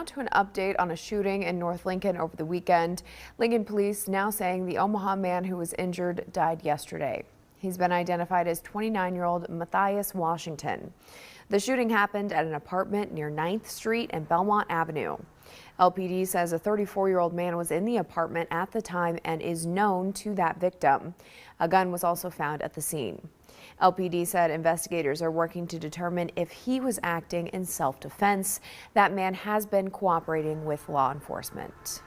now to an update on a shooting in North Lincoln over the weekend. Lincoln police now saying the Omaha man who was injured died yesterday. He's been identified as 29-year-old Matthias Washington. The shooting happened at an apartment near 9th Street and Belmont Avenue. LPD says a 34-year-old man was in the apartment at the time and is known to that victim. A gun was also found at the scene. LPD said investigators are working to determine if he was acting in self-defense. That man has been cooperating with law enforcement.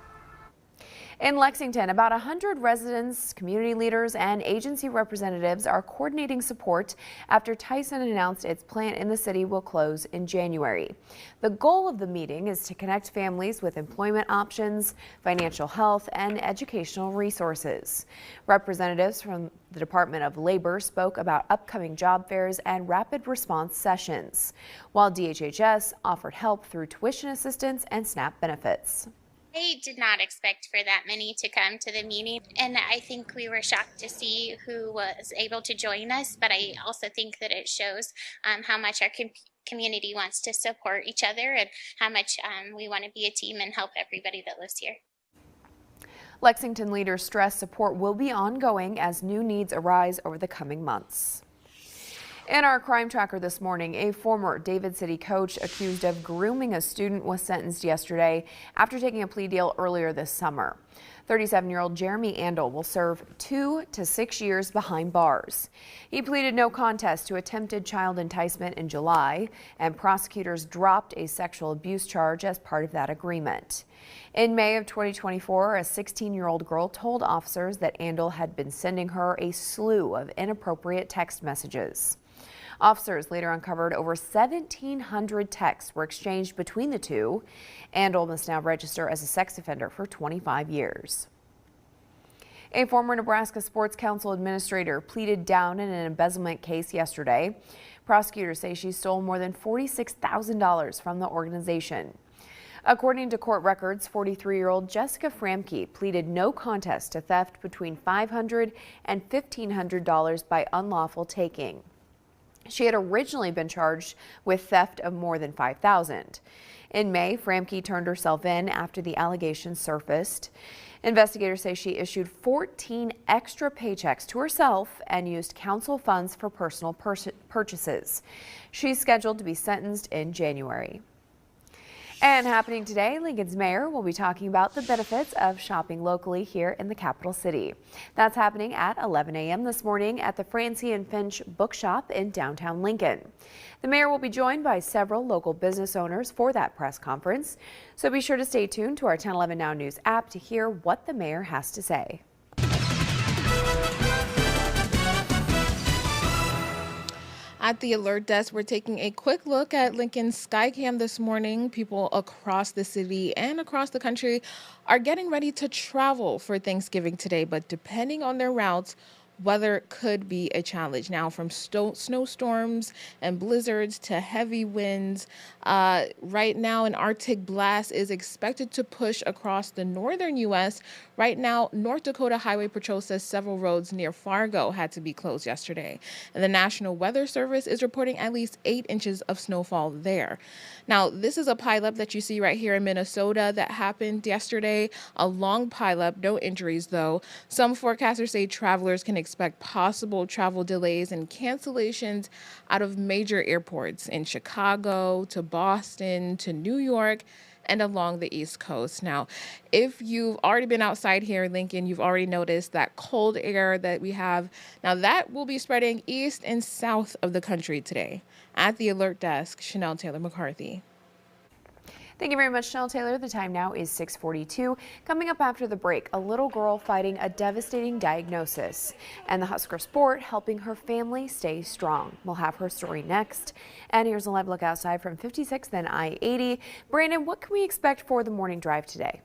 In Lexington, about 100 residents, community leaders, and agency representatives are coordinating support after Tyson announced its plant in the city will close in January. The goal of the meeting is to connect families with employment options, financial health, and educational resources. Representatives from the Department of Labor spoke about upcoming job fairs and rapid response sessions, while DHHS offered help through tuition assistance and SNAP benefits. I did not expect for that many to come to the meeting, and I think we were shocked to see who was able to join us, but I also think that it shows how much our community wants to support each other and how much we want to be a team and help everybody that lives here. Lexington leaders stress support will be ongoing as new needs arise over the coming months. In our crime tracker this morning, a former David City coach accused of grooming a student was sentenced yesterday after taking a plea deal earlier this summer. 37-year-old Jeremy Andel will serve 2 to 6 years behind bars. He pleaded no contest to attempted child enticement in July, and prosecutors dropped a sexual abuse charge as part of that agreement. In May of 2024, a 16-year-old girl told officers that Andel had been sending her a slew of inappropriate text messages. Officers later uncovered over 1,700 texts were exchanged between the two. Andel must now register as a sex offender for 25 years. A former Nebraska Sports Council administrator pleaded down in an embezzlement case yesterday. Prosecutors say she stole more than $46,000 from the organization. According to court records, 43-year-old Jessica Framke pleaded no contest to theft between $500 and $1,500 by unlawful taking. She had originally been charged with theft of more than $5,000. In May, Framke turned herself in after the allegations surfaced. Investigators say she issued 14 extra paychecks to herself and used council funds for personal purchases. She's scheduled to be sentenced in January. And happening today, Lincoln's mayor will be talking about the benefits of shopping locally here in the capital city. That's happening at 11 a.m. this morning at the Francie and Finch Bookshop in downtown Lincoln. The mayor will be joined by several local business owners for that press conference. So be sure to stay tuned to our 1011 Now News app to hear what the mayor has to say. At the alert desk, we're taking a quick look at Lincoln's Skycam this morning. People across the city and across the country are getting ready to travel for Thanksgiving today, but depending on their routes, weather could be a challenge. Now, from snowstorms and blizzards to heavy winds, right now an Arctic blast is expected to push across the northern U.S. Right now, North Dakota Highway Patrol says several roads near Fargo had to be closed yesterday. And the National Weather Service is reporting at least 8 inches of snowfall there. Now, this is a pileup that you see right here in Minnesota that happened yesterday. A long pileup, no injuries though. Some forecasters say travelers can expect possible travel delays and cancellations out of major airports in Chicago to Boston to New York and along the East Coast. Now, if you've already been outside here in Lincoln, you've already noticed that cold air that we have. Now, that will be spreading east and south of the country today. At the alert desk, Chanel Taylor McCarthy. Thank you very much, Chanel Taylor. The time now is 6:42. Coming up after the break, a little girl fighting a devastating diagnosis and the Husker sport helping her family stay strong. We'll have her story next. And here's a live look outside from 56th and I-80. Brandon, what can we expect for the morning drive today?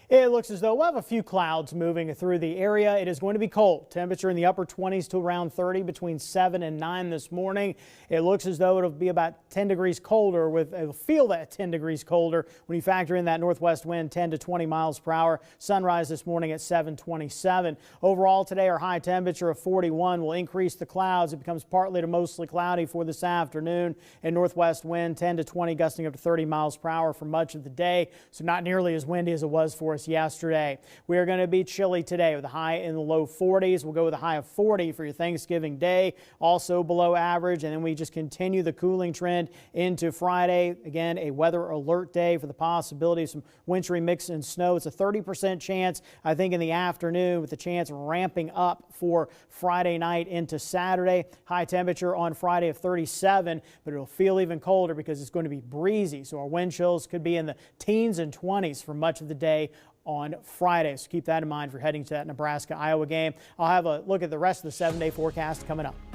It looks as though we'll have a few clouds moving through the area. It is going to be cold. Temperature in the upper 20s to around 30 between 7 and 9 this morning. It looks as though it'll be about 10 degrees colder. It'll feel that 10 degrees colder when you factor in that northwest wind 10 to 20 miles per hour. Sunrise this morning at 7:27. Overall today, our high temperature of 41 will increase the clouds. It becomes partly to mostly cloudy for this afternoon, and northwest wind 10 to 20 gusting up to 30 miles per hour for much of the day. So not nearly as windy as it was for us yesterday. We are going to be chilly today with a high in the low 40s. We'll go with a high of 40 for your Thanksgiving day, also below average. And then we just continue the cooling trend into Friday. Again, a weather alert day for the possibility of some wintry mix and snow. It's a 30% chance, I think, in the afternoon, with the chance ramping up for Friday night into Saturday. High temperature on Friday of 37, but it'll feel even colder because it's going to be breezy. So our wind chills could be in the teens and 20s for much of the day on Friday. So keep that in mind for heading to that Nebraska-Iowa game. I'll have a look at the rest of the 7-day forecast coming up.